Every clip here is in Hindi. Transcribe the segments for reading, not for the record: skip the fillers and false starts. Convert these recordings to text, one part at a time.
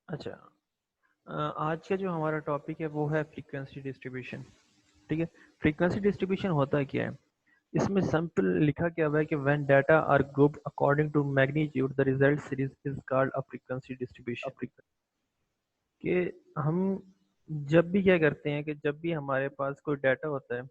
अच्छा, आज का जो हमारा टॉपिक है वो है फ्रीक्वेंसी डिस्ट्रीब्यूशन। ठीक है। फ्रीक्वेंसी डिस्ट्रीब्यूशन होता क्या है? इसमें सिंपल लिखा क्या हुआ है कि when data are grouped according to magnitude the result series is called a frequency distribution. कि हम जब भी क्या करते हैं कि जब भी हमारे पास कोई डाटा होता है,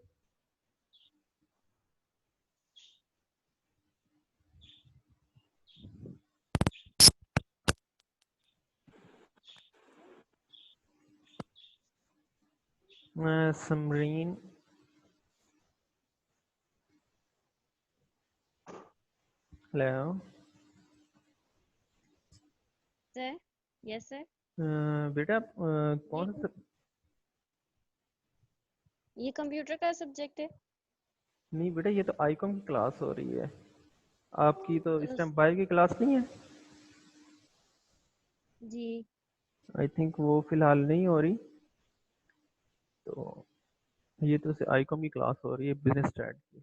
Samreen, hello, sir. Yes sir. बेटा ये कौन सा? ये कंप्यूटर का सब्जेक्ट है। नहीं बेटा, ये तो आईकॉम की क्लास हो रही है। आपकी तो इस तो टाइम बायो की क्लास नहीं है। जी आई थिंक वो फिलहाल नहीं हो रही। तो ये तो आईकॉम की क्लास हो रही है, बिजनेस स्टार्ट की।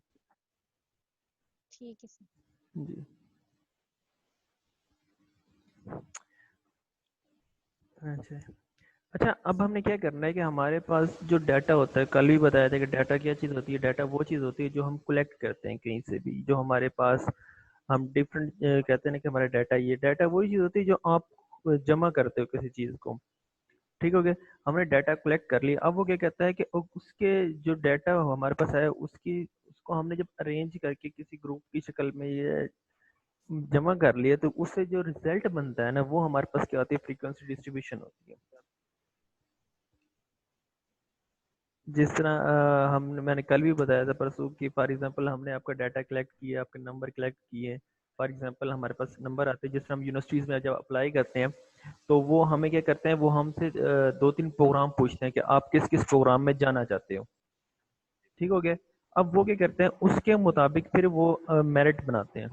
ठीक है सर। जी। अच्छा। अच्छा, अब हमने क्या करना है कि हमारे पास जो डाटा होता है, कल भी बताया था कि डाटा क्या चीज़ होती है। डाटा वो चीज़ होती है जो हम कलेक्ट करते हैं कहीं से भी, जो हमारे पास हम डिफरेंट कहते हैं ना कि हमारा डाटा, ये डाटा वही चीज़ होती है जो आप जमा करते हो किसी चीज़ को। ठीक हो गया। हमने डाटा कलेक्ट कर लिया। अब वो क्या कहता है कि उसके जो डाटा हमारे पास है उसकी उसको हमने जब अरेंज करके किसी ग्रुप की शक्ल में ये जमा कर लिए, तो उससे जो रिजल्ट बनता है ना, वो हमारे पास क्या होती है? फ्रीक्वेंसी डिस्ट्रीब्यूशन होती है। जिस तरह हमने मैंने कल भी बताया था परसों कि फॉर एग्जांपल हमने आपका डाटा कलेक्ट किया, आपके नंबर कलेक्ट किए। फॉर एग्जांपल हमारे पास नंबर आते हैं, जिस तरह हम यूनिवर्सिटीज़ में जब अप्लाई करते हैं तो वो हमें क्या करते हैं, वो हमसे दो तीन प्रोग्राम पूछते हैं कि आप किस किस प्रोग्राम में जाना चाहते हो। ठीक हो गया। अब वो क्या करते हैं, उसके मुताबिक फिर वो मेरिट बनाते हैं।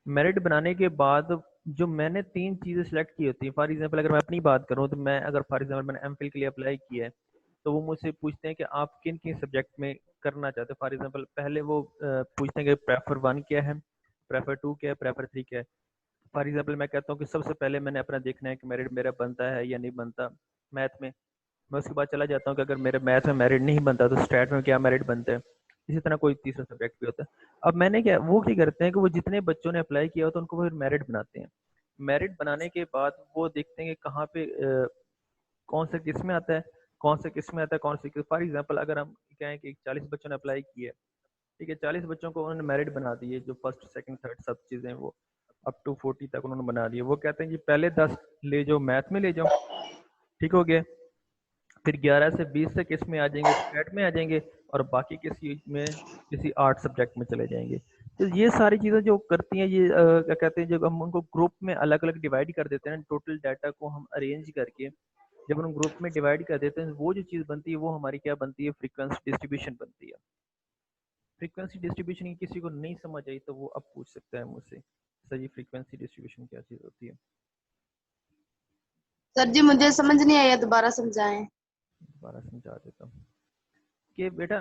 मेरिट बनाने के बाद जो मैंने तीन चीज़ें सेलेक्ट की होती है, फॉर एग्जांपल अगर मैं अपनी बात करूँ तो मैं अगर फॉर एग्जांपल मैंने एमफिल के लिए अप्लाई किया है, तो वो मुझसे पूछते हैं कि आप किन किन सब्जेक्ट में करना चाहते हैं। फॉर एग्जांपल पहले वो पूछते हैं कि प्रेफर वन क्या है, प्रेफर टू क्या है, प्रेफर थ्री क्या है। फॉर एग्जांपल मैं कहता हूँ कि सबसे पहले मैंने अपना देखना है कि मेरिट मेरा बनता है या नहीं बनता मैथ में। मैं उसके बाद चला जाता हूँ कि अगर मेरे मैथ में मेरिट नहीं बनता तो स्टैट में क्या मेरिट बनता है। इसी तरह कोई तीसरा सब्जेक्ट भी होता है। अब मैंने क्या वो क्या करते हैं कि वो जितने बच्चों ने अप्लाई किया होता है उनको फिर मेरिट बनाते हैं। मेरिट बनाने के बाद वो देखते हैं कि कहाँ पे कौन सा किस में आता है, कौन सा किस में आता है, कौन सा फॉर एग्जाम्पल अगर हम कहें कि 40 बच्चों ने अप्लाई किए, ठीक है, 40 बच्चों को उन्होंने मेरिट बना दिए, जो फर्स्ट सेकंड थर्ड सब चीज़ें वो अप टू 40 तक उन्होंने बना दिए। वो कहते हैं कि पहले 10 ले जाओ, मैथ में ले जाओ। ठीक हो गया। फिर 11 से 20 तक इसमें आ जाएंगे, स्टेट में आ जाएंगे, और बाकी किसी में किसी आर्ट सब्जेक्ट में चले जाएंगे। तो ये सारी चीज़ें जो करती हैं, ये क्या कहते हैं, जब हम उनको ग्रुप में अलग अलग डिवाइड कर देते हैं, टोटल डाटा को हम अरेंज करके जब हम ग्रुप में डिवाइड कर देते हैं, वो जो चीज़ बनती है वो हमारी क्या बनती है? फ्रीक्वेंसी डिस्ट्रीब्यूशन बनती है। फ्रीक्वेंसी डिस्ट्रीब्यूशन की किसी को नहीं समझ आई तो वो अब पूछ सकता है मुझसे, सर ये फ्रीक्वेंसी डिस्ट्रीब्यूशन क्या चीज़ होती है? सर जी मुझे समझ नहीं आया, दोबारा समझाएं। दोबारा समझा देता हूँ कि बेटा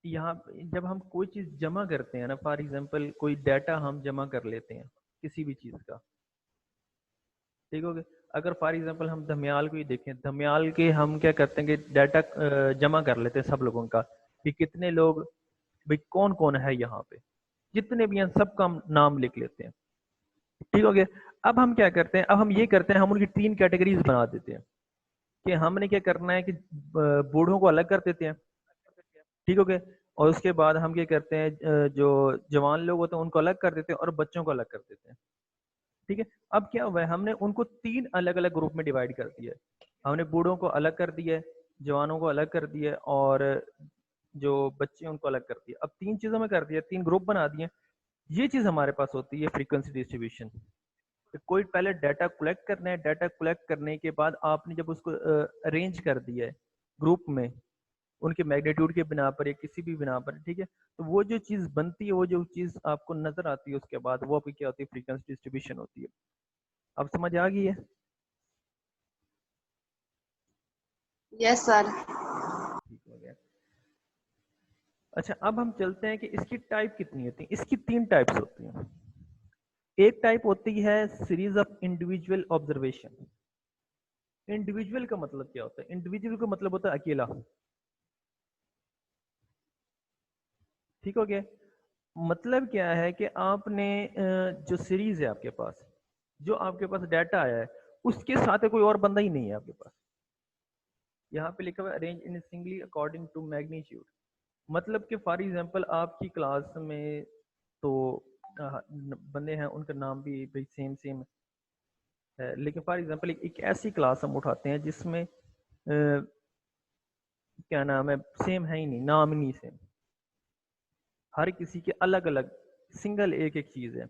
यहाँ जब हम कोई चीज़ जमा करते हैं ना, फॉर एग्जांपल कोई डाटा हम जमा कर लेते हैं किसी भी चीज़ का। ठीक हो गया। अगर फॉर एग्जांपल हम धमियाल को ही देखें, धमियाल के हम क्या करते हैं कि डाटा जमा कर लेते हैं सब लोगों का, कि कितने लोग, भाई कौन कौन है यहाँ पे, जितने भी हैं सबका हम नाम लिख लेते हैं। ठीक हो गया। अब हम क्या करते हैं, अब हम ये करते हैं, हम उनकी तीन कैटेगरीज बना देते हैं कि हमने क्या करना है कि बूढ़ों को अलग कर देते हैं। ठीक हो गया। और उसके बाद हम क्या करते हैं, जो जवान लोग होते हैं उनको अलग कर देते हैं और बच्चों को अलग कर देते हैं। ठीक है। अब क्या हुआ है, हमने उनको तीन अलग अलग ग्रुप में डिवाइड कर दिया है। हमने बूढ़ों को अलग कर दिया है, जवानों को अलग कर दिया है, और जो बच्चे हैं उनको अलग कर दिया। अब तीन चीजों में कर दिया, तीन ग्रुप बना दिए। ये चीज हमारे पास होती है फ्रीक्वेंसी डिस्ट्रीब्यूशन। तो कोई पहले डाटा कलेक्ट करना है, डाटा कलेक्ट करने के बाद आपने जब उसको अरेंज कर दिया है ग्रुप में, उनके मैग्नीट्यूड के बिना पर या किसी भी बिना पर, ठीक है, तो वो जो चीज़ बनती है, वो जो चीज़ आपको नजर आती है उसके बाद, वो आपकी क्या होती है? फ्रीक्वेंसी डिस्ट्रीब्यूशन होती है। अब समझ आ गई है? Yes sir. ठीक हो गया। अच्छा, अब हम चलते हैं कि इसकी टाइप कितनी होती है। इसकी तीन टाइप्स होती हैं। एक टाइप होती है series of individual observation. Individual का मतलब क्या होता है? इंडिविजुअल का मतलब होता है अकेला। ठीक हो गया? मतलब क्या है कि आपने जो सीरीज है आपके पास, जो आपके पास डाटा आया है, उसके साथ कोई और बंदा ही नहीं है आपके पास। यहाँ पे लिखा हुआ है arrange in singly according to magnitude. मतलब कि फॉर एग्जांपल आपकी क्लास में तो बंदे हैं, उनका नाम भी भाई सेम सेम है, लेकिन फॉर एग्जांपल एक ऐसी क्लास हम उठाते हैं जिसमें क्या नाम है, सेम है ही नहीं, नाम ही नहीं सेम, हर किसी के अलग अलग सिंगल एक एक चीज़ है।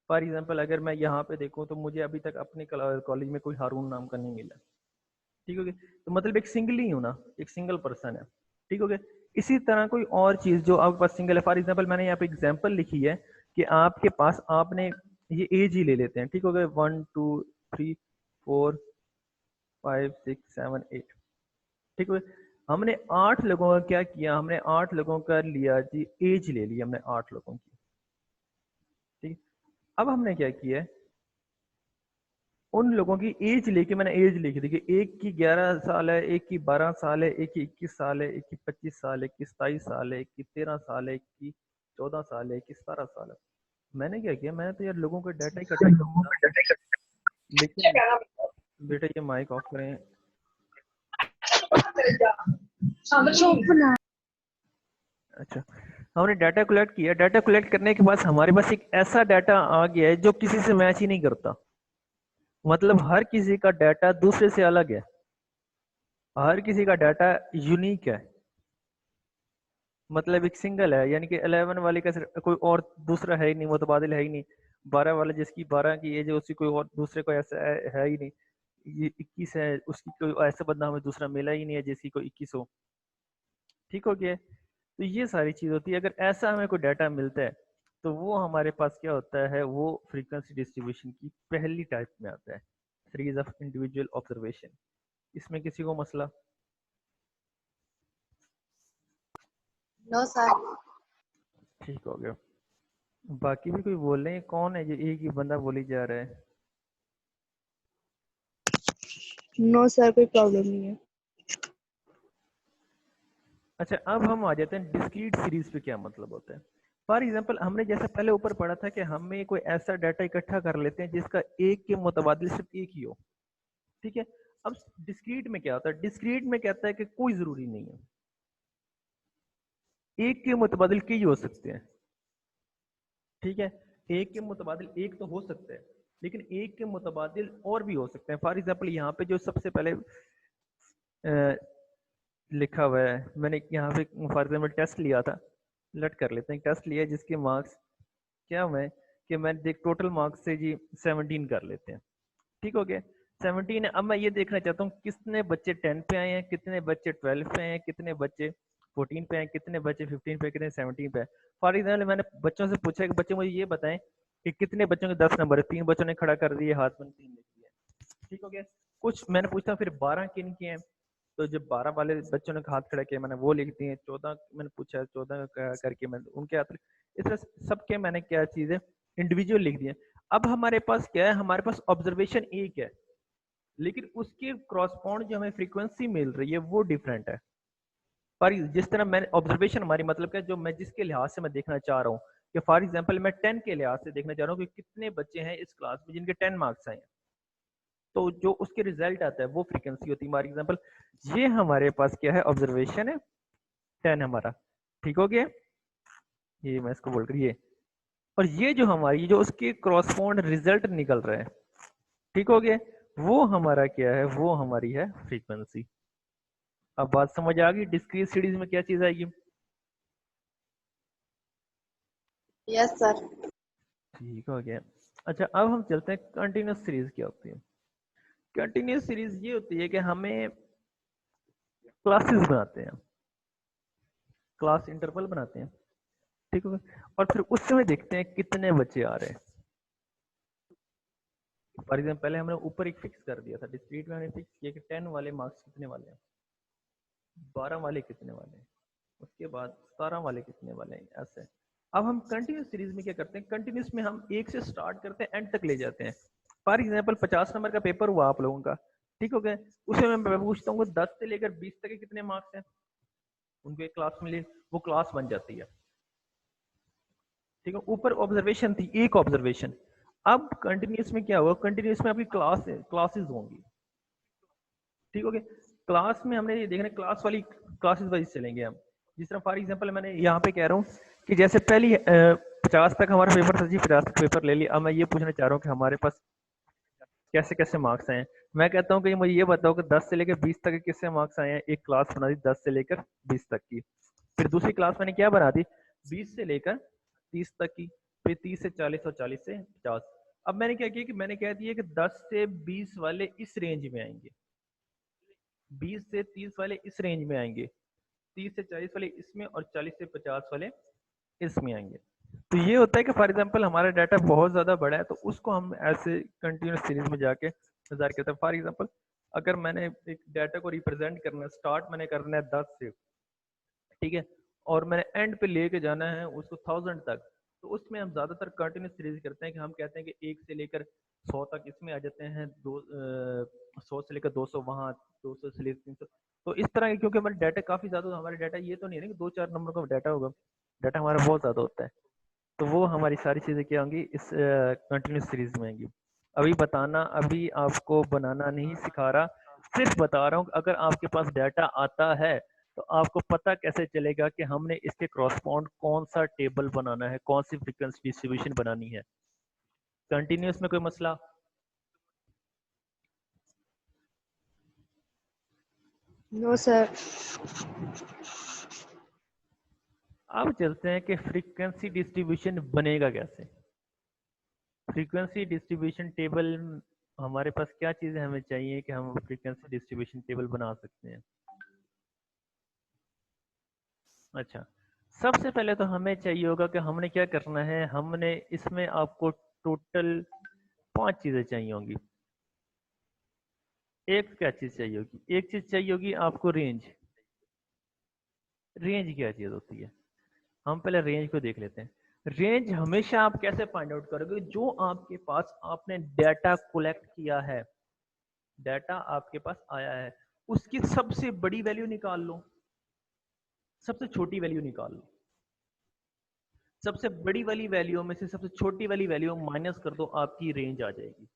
फॉर एग्जांपल अगर मैं यहाँ पे देखूँ तो मुझे अभी तक अपने कॉलेज में कोई हारून नाम का नहीं मिला। ठीक हो गया? तो मतलब एक सिंगल ही हूँ ना, एक सिंगल पर्सन है। ठीक हो गया? इसी तरह कोई और चीज़ जो आपके पास सिंगल है, फॉर एग्जांपल मैंने यहाँ पे एग्जांपल लिखी है कि आपके पास, आपने ये एज ही ले लेते हैं। ठीक हो गया? 1 2 3 4 5 6 7 8। ठीक है? हमने 8 लोगों का क्या किया, हमने 8 लोगों का लिया जी, एज ले ली हमने 8 लोगों की। ठीक। अब हमने क्या किया है, उन लोगों की एज लेके मैंने एज लिख दी कि एक की 11 साल है, एक की 12 साल है, एक की 21 साल है, एक की 25 साल है, एक की 27 साल है, एक की 13 साल है, एक की 14 साल है, एक की 17 साल है। मैंने क्या किया, मैंने तो यार लोगों का डाटा इकट्ठा किया था, लेकिन बेटा ये माइक ऑफ करें। अच्छा, हमने डाटा कलेक्ट किया। डाटा कलेक्ट करने के बाद हमारे पास एक ऐसा डाटा आ गया है जो किसी से मैच ही नहीं करता। मतलब हर किसी का डाटा दूसरे से अलग है, हर किसी का डाटा यूनिक है। मतलब एक सिंगल है, यानी कि 11 वाले का कोई और दूसरा है ही नहीं, मुतबादिल है ही नहीं। 12 वाले जिसकी 12 की एज है, उसकी कोई और दूसरे को ऐसा है ही नहीं। ये 21 है, उसकी कोई ऐसा बंदा हमें दूसरा मिला ही नहीं है जिसकी कोई 21 हो। ठीक हो गया? तो ये सारी चीज होती है। अगर ऐसा हमें कोई डाटा मिलता है तो वो हमारे पास क्या होता है, वो फ्रीक्वेंसी डिस्ट्रीब्यूशन की पहली टाइप में आता है, सीरीज ऑफ इंडिविजुअल ऑब्जर्वेशन। इसमें किसी को मसला? No sir. ठीक हो गया। बाकी भी कोई बोल रहे हैं? कौन है जो एक ही बंदा बोली जा रहा है? नो सर, कोई प्रॉब्लम नहीं है। अच्छा, अब हम आ जाते हैं डिस्क्रीट सीरीज पे क्या मतलब होता है। फॉर एग्जांपल हमने जैसे पहले ऊपर पढ़ा था कि हमें कोई ऐसा डाटा इकट्ठा कर लेते हैं जिसका एक के मुतबादिल सिर्फ एक ही हो। ठीक है? अब डिस्क्रीट में क्या होता है, डिस्क्रीट में कहता है कि कोई जरूरी नहीं है, एक के मुतबादिल कई हो सकते हैं। ठीक है? एक के मुतबादिल एक तो हो सकता है, लेकिन एक के मुतबादिल और भी हो सकते हैं। फॉर एग्जांपल यहाँ पे जो सबसे पहले लिखा हुआ है, मैंने यहाँ पे फॉर एग्जांपल टेस्ट लिया था, लेट कर लेते हैं, टेस्ट लिया जिसके मार्क्स क्या हुए कि मैं देख टोटल मार्क्स से जी 17 कर लेते हैं। ठीक हो गया? 17 है। अब मैं ये देखना चाहता हूँ कितने बच्चे 10 पे आए हैं, कितने बच्चे 12 पे आए हैं, कितने बच्चे 14 पे आए हैं, कितने बच्चे 15 पे, कितने 17 पे। फॉर एग्जाम्पल मैंने बच्चों से पूछा कि बच्चे मुझे ये बताएं कि कितने बच्चों के 10 नंबर है। 3 बच्चों ने खड़ा कर दिए हाथ में, 3 लिख दिए। ठीक हो गया? कुछ मैंने पूछा फिर 12 किन के हैं, तो जब 12 वाले बच्चों ने हाथ खड़ा किया मैंने वो लिख दिए। 14 मैंने पूछा, 14 करके मैंने उनके हाथ, इस तरह सबके मैंने क्या चीजें इंडिविजुअल लिख दिए। अब हमारे पास क्या है, हमारे पास ऑब्जर्वेशन एक है, लेकिन उसके क्रॉसपॉन्ड जो हमें फ्रीक्वेंसी मिल रही है वो डिफरेंट है। पर जिस तरह मैंने ऑब्जर्वेशन, हमारी मतलब क्या, जो मैं जिसके लिहाज से मैं देखना चाह रहा हूँ कि फॉर एग्जांपल मैं 10 के लिहाज से देखना चाह रहा हूँ कि कितने बच्चे हैं इस क्लास में जिनके 10 मार्क्स आए हैं, तो जो उसके रिजल्ट आता है वो फ्रीक्वेंसी होती है। फॉर एग्जांपल ये हमारे पास क्या है, ऑब्जर्वेशन है 10 हमारा। ठीक हो गया? ये मैं इसको बोल रही है, और ये जो हमारी जो उसके क्रॉसपॉन्ड रिजल्ट निकल रहा है, ठीक हो गया, वो हमारा क्या है, वो हमारी है फ्रीक्वेंसी। अब बात समझ आ गई डिस्क्रीट सीरीज में क्या चीज आएगी? Yes sir. ठीक हो गया। अच्छा, अब हम चलते हैं कंटिन्यूस सीरीज क्या होती है। कंटिन्यूस सीरीज ये होती है कि हमें क्लासेस बनाते हैं, क्लास इंटरवल बनाते हैं। ठीक हो गया? और फिर उस समय देखते हैं कितने बच्चे आ रहे हैं। फॉर एग्जाम्पल पहले हमने ऊपर एक फिक्स कर दिया था, डिस्क्रीट में हमने फिक्स किया कि 10 वाले मार्क्स कितने वाले हैं, 12 वाले कितने वाले हैं, उसके बाद 17 वाले कितने वाले हैं, ऐसे। अब हम कंटिन्यूस सीरीज में क्या करते हैं, कंटिन्यूस में हम एक से स्टार्ट करते हैं एंड तक ले जाते हैं। फॉर एग्जाम्पल 50 नंबर का पेपर हुआ आप लोगों का, ठीक हो गया, उसमें मैं पूछता हूँ 10 से लेकर 20 तक के कितने मार्क्स हैं, उनको एक क्लास में ले, वो क्लास बन जाती है, ठीक है। ऊपर ऑब्जर्वेशन थी, एक ऑब्जर्वेशन। अब कंटिन्यूस में क्या होगा, कंटिन्यूस में आपकी क्लासेस होंगी, ठीक हो गया। क्लास में हमने ये देखना, क्लास वाली क्लासेस वाइज चलेंगे हम। जिस तरह फॉर एग्जांपल मैंने यहाँ पे कह रहा हूँ कि जैसे पहली 50 तक हमारा पेपर था जी, 50 तक पेपर ले लिया। अब मैं ये पूछना चाह रहा हूँ कि हमारे पास कैसे कैसे मार्क्स आए हैं। मैं कहता हूँ कि मुझे ये बताओ कि 10 से लेकर 20 तक के किससे मार्क्स आए हैं। एक क्लास बना दी 10 से लेकर 20 तक की, फिर दूसरी क्लास मैंने क्या बना दी 20 से लेकर 30 तक की, फिर 30 से 40 और 40 से 50। अब मैंने क्या किया कि मैंने कह दिया कि 10 से 20 वाले इस रेंज में आएंगे, 20 से 30 वाले इस रेंज में आएंगे, 30 से 40 वाले इसमें, और 40 से 50 वाले इसमें आएंगे। तो ये होता है कि फॉर एग्जांपल हमारा डाटा बहुत ज़्यादा बड़ा है, तो उसको हम ऐसे कंटिन्यूस सीरीज में जाके ज़ाहिर करते हैं। फॉर एग्जांपल अगर मैंने एक डाटा को रिप्रेजेंट करना है, स्टार्ट मैंने करना है 10 से, ठीक है, और मैंने एंड पे लेके जाना है उसको 1000 तक, तो उसमें हम ज़्यादातर कंटिन्यूस सीरीज करते हैं कि हम कहते हैं कि 1 से लेकर 100 तक इसमें आ जाते हैं, 100 से लेकर 200 वहाँ, 200 से लेकर 300। तो इस तरह के, क्योंकि हमारे डाटा काफ़ी ज़्यादा, हमारे डाटा ये तो नहीं है कि 2-4 नंबर का डाटा होगा, डाटा हमारा बहुत ज़्यादा होता है। तो वो हमारी सारी चीज़ें क्या होंगी इस कंटिन्यूस सीरीज में आएंगी। अभी बताना, अभी आपको बनाना नहीं सिखा रहा, सिर्फ बता रहा हूँ अगर आपके पास डाटा आता है तो आपको पता कैसे चलेगा कि हमने इसके क्रॉसपॉन्ड कौन सा टेबल बनाना है, कौन सी फ्रीक्वेंसी डिस्ट्रीब्यूशन बनानी है। कंटिन्यूस में कोई मसला? No sir. अब चलते हैं कि फ्रीक्वेंसी डिस्ट्रीब्यूशन बनेगा कैसे। फ्रीक्वेंसी डिस्ट्रीब्यूशन टेबल हमारे पास क्या चीज़ें हमें चाहिए कि हम फ्रीक्वेंसी डिस्ट्रीब्यूशन टेबल बना सकते हैं। अच्छा, सबसे पहले तो हमें चाहिए होगा कि हमने क्या करना है, हमने इसमें आपको टोटल 5 चीज़ें चाहिए होंगी। एक क्या चीज़ चाहिए होगी, एक चीज़ चाहिए होगी आपको रेंज। रेंज क्या चीज़ होती है, हम पहले रेंज को देख लेते हैं। रेंज हमेशा आप कैसे फाइंड आउट करोगे, जो आपके पास आपने डाटा कलेक्ट किया है, डाटा आपके पास आया है, उसकी सबसे बड़ी वैल्यू निकाल लो, सबसे छोटी वैल्यू निकाल लो। सबसे बड़ी वाली वैल्यू में से सबसे छोटी वाली वैल्यू माइनस कर दो, आपकी रेंज आ जाएगी।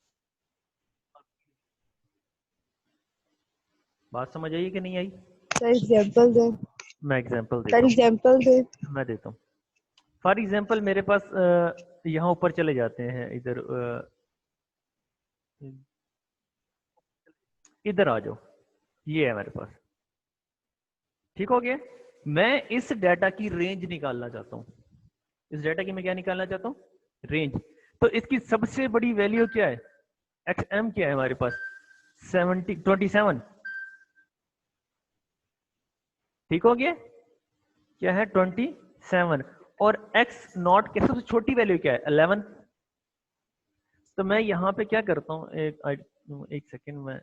बात समझ आई कि नहीं आई? सर एग्जांपल दे। मैं एग्जांपल सर देता हूँ, एग्जांपल दे। मैं देता हूँ। फॉर एग्जांपल मेरे पास यहाँ ऊपर चले जाते हैं, इधर इधर आ जाओ, ये है मेरे पास, ठीक हो गया। मैं इस डाटा की रेंज निकालना चाहता हूँ, इस डाटा की मैं क्या निकालना चाहता हूँ, रेंज। तो इसकी सबसे बड़ी वैल्यू क्या है, एक्स एम क्या है हमारे पास, 27, ठीक हो गया, क्या है 27, और एक्स नॉट की सबसे छोटी वैल्यू क्या है 11। तो मैं यहाँ पे क्या करता हूँ, एक सेकेंड में,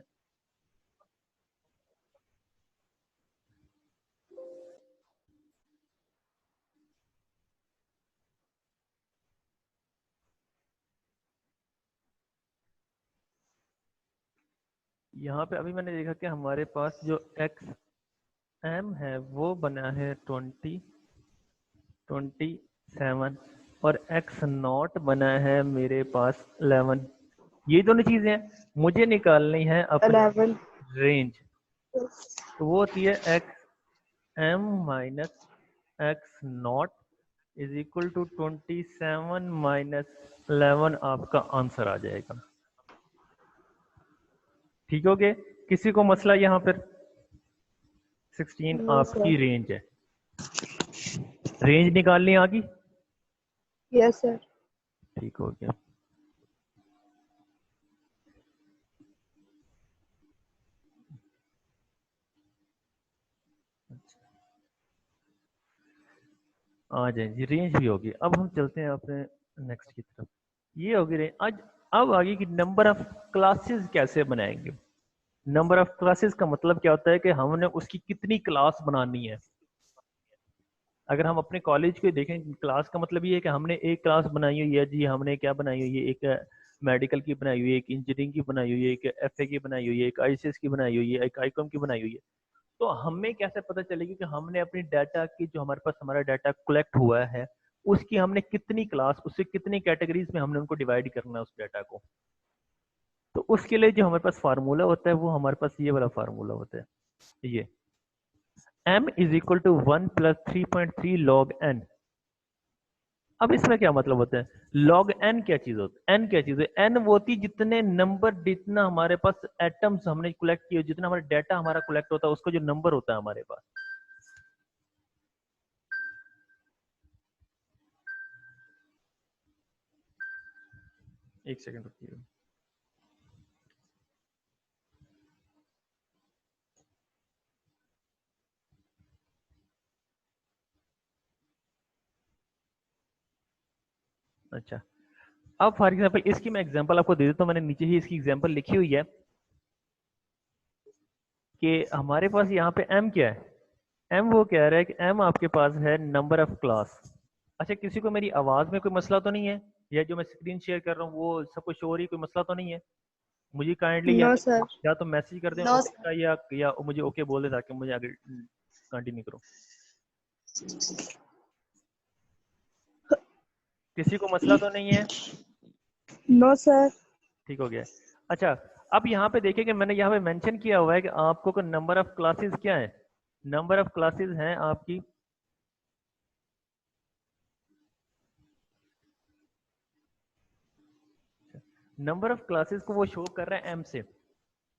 यहाँ पे अभी मैंने देखा कि हमारे पास जो एक्स एम है वो बना है 27, और एक्स नॉट बना है मेरे पास 11। ये दोनों चीजें हैं, मुझे निकालनी है अपनी 11। रेंज। तो वो होती है x m minus x naught is equal to 27 minus 11, आपका आंसर आ जाएगा। ठीक हो गए, किसी को मसला यहाँ पर? 16 नो आपकी सर। रेंज है, रेंज निकालनी आ गई, यस सर। ठीक हो गया। आ जाए जी, रेंज भी होगी। अब हम चलते हैं अपने नेक्स्ट की तरफ। ये होगी रेंज। आज अब आगे कि नंबर ऑफ क्लासेस कैसे बनाएंगे। नंबर ऑफ क्लासेस का मतलब क्या होता है कि हमने उसकी कितनी क्लास बनानी है। अगर हम अपने कॉलेज को देखें, क्लास का मतलब ये है कि हमने एक क्लास बनाई हुई है जी, हमने क्या बनाई हुई है, एक मेडिकल की बनाई हुई है, एक इंजीनियरिंग की बनाई हुई है, एक एफए की बनाई हुई है, एक आईसीएस की बनाई हुई है, एक आईकॉम की बनाई हुई है। तो हमें कैसे पता चलेगी कि हमने अपनी डाटा की, जो हमारे पास हमारा डाटा कलेक्ट हुआ है, उसकी हमने कितनी क्लास, उससे कितनी कैटेगरीज में हमने उनको डिवाइड करना है उस डाटा को। तो उसके लिए जो हमारे पास फार्मूला होता है वो हमारे पास ये वाला फार्मूला होता है, ये m is equal to 1 plus 3.3 log n। अब इसमें क्या मतलब होता है, log n क्या चीज होती है, n क्या चीज है, n वो होती है जितने नंबर, जितना हमारे पास एटम्स हमने कलेक्ट किए, जितना हमारा डाटा हमारा कलेक्ट होता है, उसका जो नंबर होता है हमारे पास। एक सेकंड रुकिए। अच्छा, अब फॉर एग्जाम्पल इसकी मैं एग्जाम्पल आपको दे देता हूँ, मैंने नीचे ही इसकी एग्जाम्पल लिखी हुई है कि हमारे पास यहाँ पे m क्या है, m वो कह रहा है कि m आपके पास है नंबर ऑफ क्लास। अच्छा, किसी को मेरी आवाज में कोई मसला तो नहीं है, या जो मैं स्क्रीन शेयर कर रहा हूँ वो सब कुछ हो रही है, कोई मसला तो नहीं है? मुझे काइंडली No, sir. या तो मैसेज कर दें No, ओके का, या मुझे ओके बोल दे ताकि मुझे आगे कंटिन्यू करो। किसी को मसला तो नहीं है? no, sir. ठीक हो गया। अच्छा, अब यहाँ पे देखिए कि मैंने यहाँ पे मेंशन किया हुआ है कि आपको को नंबर ऑफ क्लासेस क्या है, नंबर ऑफ क्लासेस हैं आपकी नंबर ऑफ क्लासेस को वो शो कर रहा है m से,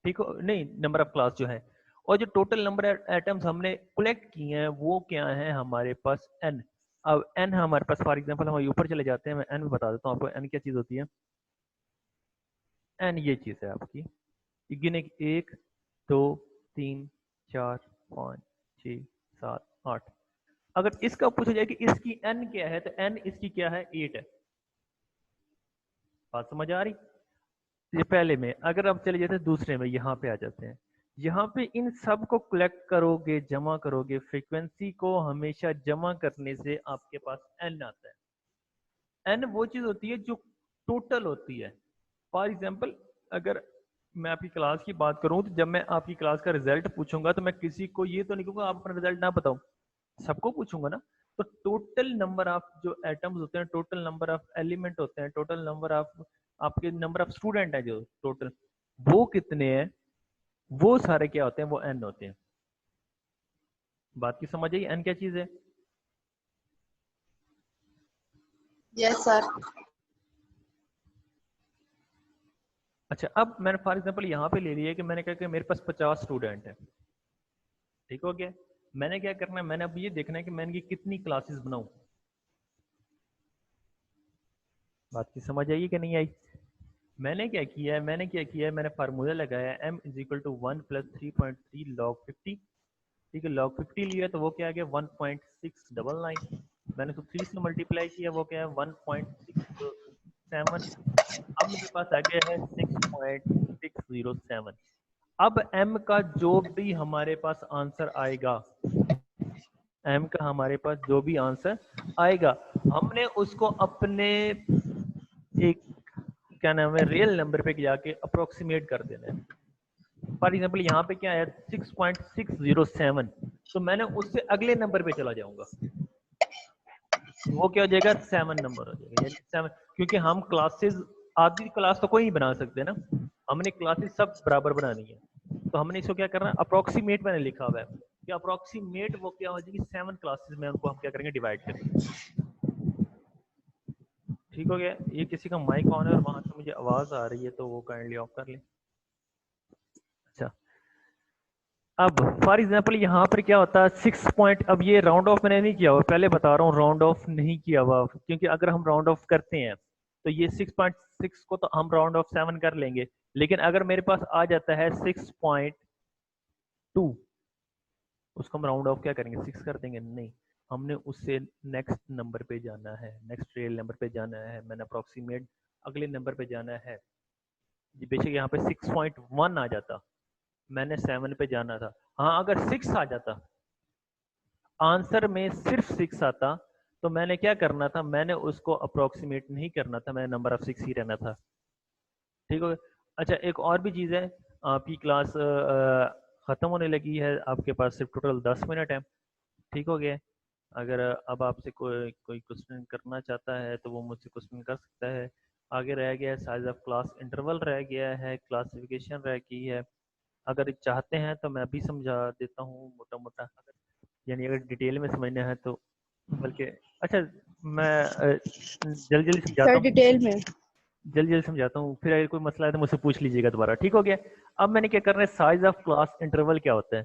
ठीक हो नहीं, नंबर ऑफ क्लास जो है, और जो टोटल नंबर एटम्स हमने कलेक्ट किए हैं वो क्या है हमारे पास n। अब n हमारे पास, फॉर एग्जांपल हम ऊपर चले जाते हैं, मैं n बता देता हूँ आपको n क्या चीज होती है। n ये चीज है आपकी, गिने 1 2 3 4 5 6 7 8। अगर इसका पूछा जाए कि इसकी n क्या है, तो n इसकी क्या है, 8 है। बात समझ आ रही? ये पहले में, अगर आप चले जाते हैं दूसरे में, यहाँ पे आ जाते हैं, यहाँ पे इन सब को कलेक्ट करोगे, जमा करोगे, फ्रीक्वेंसी को हमेशा जमा करने से आपके पास n आता है। n वो चीज होती है जो टोटल होती है। फॉर एग्जाम्पल, अगर मैं आपकी क्लास की बात करूं, तो जब मैं आपकी क्लास का रिजल्ट पूछूंगा तो मैं किसी को ये तो नहीं कहूंगा आप अपना रिजल्ट ना बताओ, सबको पूछूंगा ना। तो टोटल नंबर ऑफ जो एटम्स होते हैं, टोटल नंबर ऑफ एलिमेंट होते हैं, टोटल नंबर ऑफ आपके नंबर ऑफ स्टूडेंट है जो टोटल, वो कितने हैं, वो सारे क्या होते हैं, वो n होते हैं। बात की समझ आई, n क्या चीज है? Yes, sir. अच्छा, अब मैंने फॉर एग्जांपल यहाँ पे ले लिया कि मैंने कहा कि मेरे पास 50 स्टूडेंट है, ठीक हो गया। मैंने क्या करना है, मैंने अब ये देखना है कि मैं इनकी कितनी क्लासेस बनाऊं। बात की समझ आई कि नहीं आई? मैंने फार्मूला लगाया m is equal to 1 plus 3.3 log 50। ठीक है, लॉग 50 लिया तो वो क्या आ गया, 1.699। मैंने उसको 3 से मल्टीप्लाई किया, वो क्या है, 1.607। अब मेरे पास आ गया है 6.607। अब m का जो भी हमारे पास आंसर आएगा, m का हमारे पास जो भी आंसर आएगा, हमने उसको अपने एक क्या नाम है रियल नंबर पे जाके अप्रोक्सीमेट कर देना है। फॉर एग्जाम्पल यहाँ पे क्या है 6.607, तो मैंने उससे अगले नंबर पे चला जाऊंगा, वो क्या हो जाएगा, 7 नंबर हो जाएगा, यानी 7। क्योंकि हम क्लासेस, आधी क्लास तो कोई नहीं बना सकते ना, हमने क्लासेस सब बराबर बनानी है। तो हमने इसको क्या करना है, अप्रोक्सीमेट मैंने लिखा हुआ है कि अप्रोक्सीमेट वो क्या हो जाएगी, 7 क्लासेस में उनको हम क्या करेंगे, डिवाइड करेंगे। ठीक हो गया। ये किसी का माइक ऑन है और वहां से मुझे आवाज आ रही है, तो वो काइंडली ऑफ कर ले। अच्छा, अब फॉर एग्जाम्पल यहाँ पर क्या होता है 6 पॉइंट, अब ये राउंड ऑफ मैंने नहीं किया हुआ, पहले बता रहा हूँ राउंड ऑफ नहीं किया हुआ, क्योंकि अगर हम राउंड ऑफ करते हैं तो ये 6.6 को तो हम राउंड ऑफ 7 कर लेंगे, लेकिन अगर मेरे पास आ जाता है 6.2, उसको हम राउंड ऑफ क्या करेंगे, 6 कर देंगे? नहीं, हमने उससे नेक्स्ट नंबर पे जाना है, नेक्स्ट रियल नंबर पे जाना है, मैंने अप्रोक्सीमेट अगले नंबर पे जाना है। बेशक यहाँ पे 6.1 आ जाता, मैंने 7 पे जाना था। हाँ, अगर 6 आ जाता आंसर में सिर्फ 6 आता तो मैंने क्या करना था, मैंने उसको अप्रोक्सीमेट नहीं करना था, मैंने नंबर ऑफ 6 ही रहना था। ठीक हो गया। अच्छा, एक और भी चीज़ है, आपकी क्लास ख़त्म होने लगी है, आपके पास सिर्फ टोटल 10 मिनट है। ठीक हो गया। अगर अब आपसे कोई कोई क्वेश्चन करना चाहता है तो वो मुझसे क्वेश्चन कर सकता है। आगे रह गया है साइज ऑफ क्लास, इंटरवल रह गया है, क्लासिफिकेशन रह गई है। अगर चाहते हैं तो मैं भी समझा देता हूँ मोटा मोटा, यानी अगर डिटेल में समझना है तो, बल्कि अच्छा मैं जल्दी जल्दी समझाता सर हूँ, डिटेल में। जल्दी जल्दी समझाता हूँ, फिर अगर कोई मसला है तो मुझसे पूछ लीजिएगा दोबारा। ठीक हो गया। अब मैंने क्या करना है, साइज ऑफ क्लास इंटरवल क्या होता है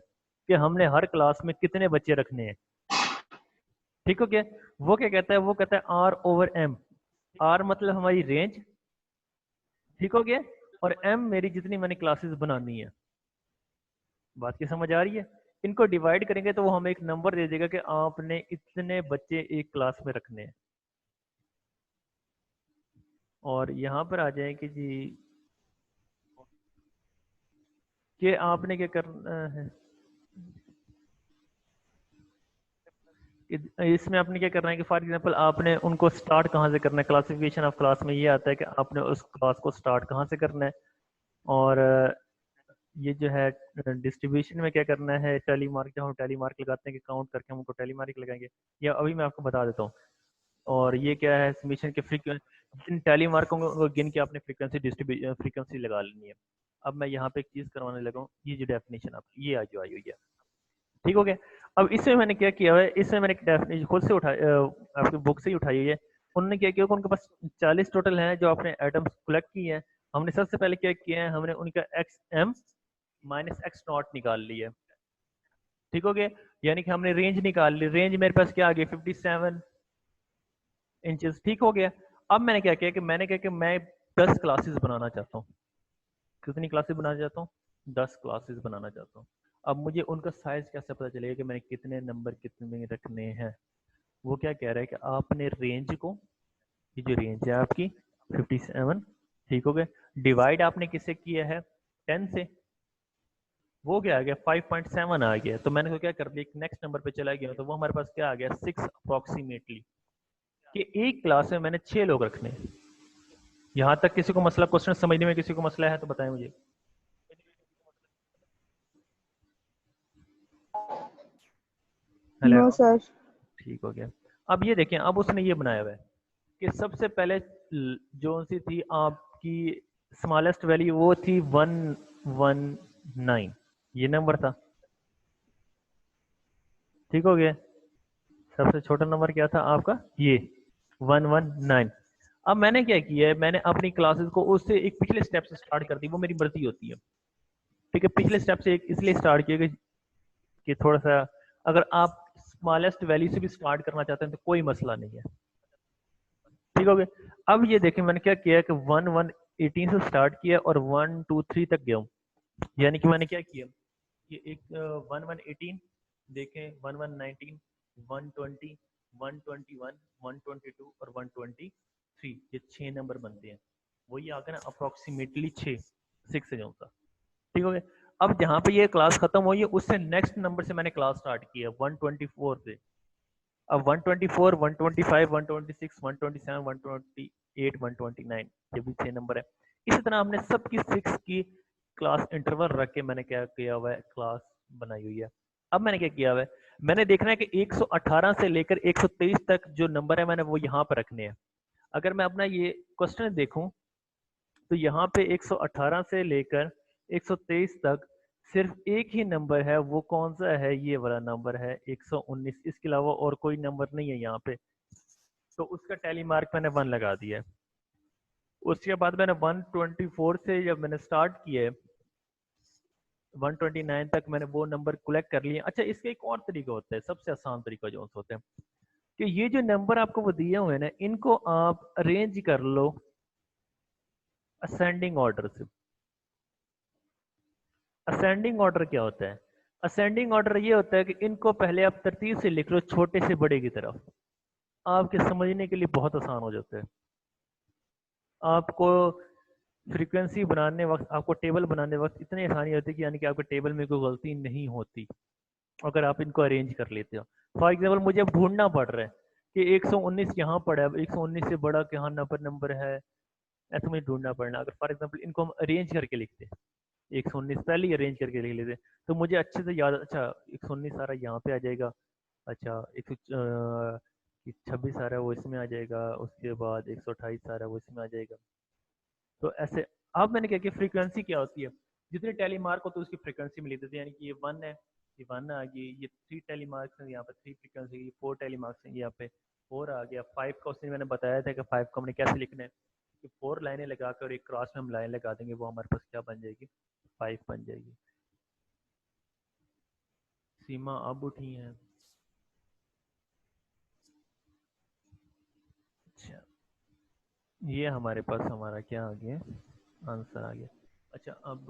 कि हमने हर क्लास में कितने बच्चे रखने हैं। ठीक हो गया। वो क्या कहता है, वो कहता है आर ओवर एम। आर मतलब हमारी रेंज, ठीक हो गया, और एम मेरी जितनी मैंने क्लासेस बनानी है। बात की समझ आ रही है। इनको डिवाइड करेंगे तो वो हमें एक नंबर दे देगा कि आपने इतने बच्चे एक क्लास में रखने हैं। और यहाँ पर आ जाए कि जी कि आपने क्या करना है, इसमें आपने क्या करना है कि फॉर एग्जांपल आपने उनको स्टार्ट कहाँ से करना है। क्लासिफिकेशन ऑफ क्लास में ये आता है कि आपने उस क्लास को स्टार्ट कहाँ से करना है। और ये जो है डिस्ट्रीब्यूशन में क्या करना है, टैली मार्क, जब हम टैली मार्क लगाते हैं कि काउंट करके हम उनको टैली मार्क लगाएंगे, या अभी मैं आपको बता देता हूँ। और ये क्या है, समीशन के फ्रीक्वेंसी, जिन टैली मार्कों को गिन के आपने फ्रीक्वेंसी लगा लेनी है। अब मैं यहाँ पे एक चीज़ करवाने लगा हूँ, ये जो डेफिनेशन आपकी ये जो आई हुई है। ठीक हो गया। अब इसमें मैंने क्या किया है, इसमें मैंने एक डेफिनेशन खुद से आपकी बुक से ही उठाई हुई है। उन्होंने क्या किया, उनके पास 40 टोटल हैं जो आपने एटम्स कलेक्ट किए हैं। हमने सबसे पहले क्या किया है, हमने उनका x m minus x naught निकाल लिया। ठीक हो गया। यानी कि हमने रेंज निकाल ली। रेंज मेरे पास क्या आ गई, 57 इंचेस। ठीक हो गया। अब मैंने क्या किया कि मैंने क्या कि मैं 10 क्लासेस बनाना चाहता हूँ। कितनी क्लासेस बनाना चाहता हूँ, 10 क्लासेस बनाना चाहता हूँ। अब मुझे उनका साइज कैसे पता चलेगा कि मैंने कितने नंबर कितने रखने हैं। वो क्या कह रहा है कि आपने रेंज को, ये जो रेंज है आपकी 57, ठीक हो गया, डिवाइड आपने किससे किया है, 10 से। वो क्या आ गया, 5.7 आ गया। तो मैंने तो क्या कर दिया, नेक्स्ट नंबर पे चला गया, तो वो हमारे पास क्या आ गया, 6 अप्रोक्सीमेटली, कि एक क्लास में मैंने 6 लोग रखने हैं। यहाँ तक किसी को मसला, क्वेश्चन समझने में किसी को मसला है तो बताएं मुझे। हेलो। No sir. ठीक हो गया। अब ये देखें, अब उसने ये बनाया हुआ है कि सबसे पहले जो सी थी आपकी स्मॉलेस्ट वैल्यू, वो थी 119, ये नंबर था। ठीक हो गया। सबसे छोटा नंबर क्या था आपका, ये 119। अब मैंने क्या किया है, मैंने अपनी क्लासेस को उससे एक पिछले स्टेप से स्टार्ट कर दी। वो मेरी मर्जी होती है। ठीक है, पिछले स्टेप से एक इसलिए स्टार्ट किया कि थोड़ा सा, अगर आप स्मॉलेस्ट वैल्यू से भी स्टार्ट करना चाहते हैं तो कोई मसला नहीं है। ठीक हो गया। अब ये देखें, मैंने क्या किया कि 1118 से स्टार्ट किया और 123 तक गया हूँ। यानी कि मैंने क्या किया, ये एक 1118 देखें, 1119, 120, 121, 122 और 123, ये 6 नंबर बनते हैं। वही आ गया ना अप्रोक्सीमेटली 6 से जाऊँ। ठीक हो गया। अब जहाँ पे ये क्लास खत्म हुई है उससे नेक्स्ट नंबर से मैंने क्लास स्टार्ट किया 124 से। अब 124, 125, 126, 127, 128, 129, ये भी 6 नंबर है। इसी तरह हमने सबकी 6 की क्लास इंटरवल रख के मैंने क्या किया हुआ है, क्लास बनाई हुई है। अब मैंने क्या किया हुआ है, मैंने देखना है कि 118 से लेकर 123 तक जो नंबर है मैंने वो यहाँ पर रखने हैं। अगर मैं अपना ये क्वेश्चन देखूं तो यहाँ पे 118 से लेकर 123 तक सिर्फ एक ही नंबर है। वो कौन सा है, ये वाला नंबर है 119। इसके अलावा और कोई नंबर नहीं है यहाँ पे। तो उसका टैली मार्क मैंने 1 लगा दिया है। उसके बाद मैंने 124 से जब मैंने स्टार्ट किया है 129 तक मैंने वो नंबर कलेक्ट कर लिए। अच्छा, इसका एक और तरीका होता है, सबसे आसान तरीका जो होता है कि ये जो नंबर आपको वो दिए हुए हैं ना, इनको आप अरेंज कर लो असेंडिंग ऑर्डर से। असेंडिंग ऑर्डर क्या होता है, असेंडिंग ऑर्डर ये होता है कि इनको पहले आप तरतीब से लिख लो छोटे से बड़े की तरफ। आपके समझने के लिए बहुत आसान हो जाता है। आपको फ्रीक्वेंसी बनाने वक्त, आपको टेबल बनाने वक्त इतनी आसानी होती है कि यानी कि आपके टेबल में कोई गलती नहीं होती। अगर आप इनको अरेंज कर लेते हो। फॉर एग्जाम्पल मुझे अब ढूंढना पड़ रहा है कि 119 यहाँ पड़ा है, 119 से बड़ा कहाँ नंबर है, ऐसा मुझे ढूंढना पड़ना। अगर फॉर एग्जाम्पल इनको हम अरेंज करके लिखते, 119 पहले ही अरेंज करके लिख लेते, तो मुझे अच्छे से याद, अच्छा 119 सारा यहाँ पे आ जाएगा, अच्छा 126 सारा वो इसमें आ जाएगा, उसके बाद 128 सारा वो इसमें आ जाएगा। तो ऐसे अब मैंने क्या किया, फ्रीक्वेंसी क्या होती है, जितने टैली मार्क होते हैं उसकी फ्रीक्वेंसी मिली देती है, यानी कि ये 1 है, ये 1 आ गई, ये 3 टैली मार्क्स हैं, यहाँ पे 3 फ्रीक्वेंसी, ये 4 टैली मार्क्स हैं, यहाँ पे 4 आ गया। 5 का उसने मैंने बताया था कि 5 को हमने कैसे लिखना है, कि 4 लाइनें लगा कर एक क्रॉस में हम लाइन लगा देंगे, वो हमारे पास क्या बन जाएगी, 5 बन जाएगी। सीमा अब उठी है। अच्छा, ये हमारे पास हमारा क्या आ गया, आंसर आ गया। अच्छा अब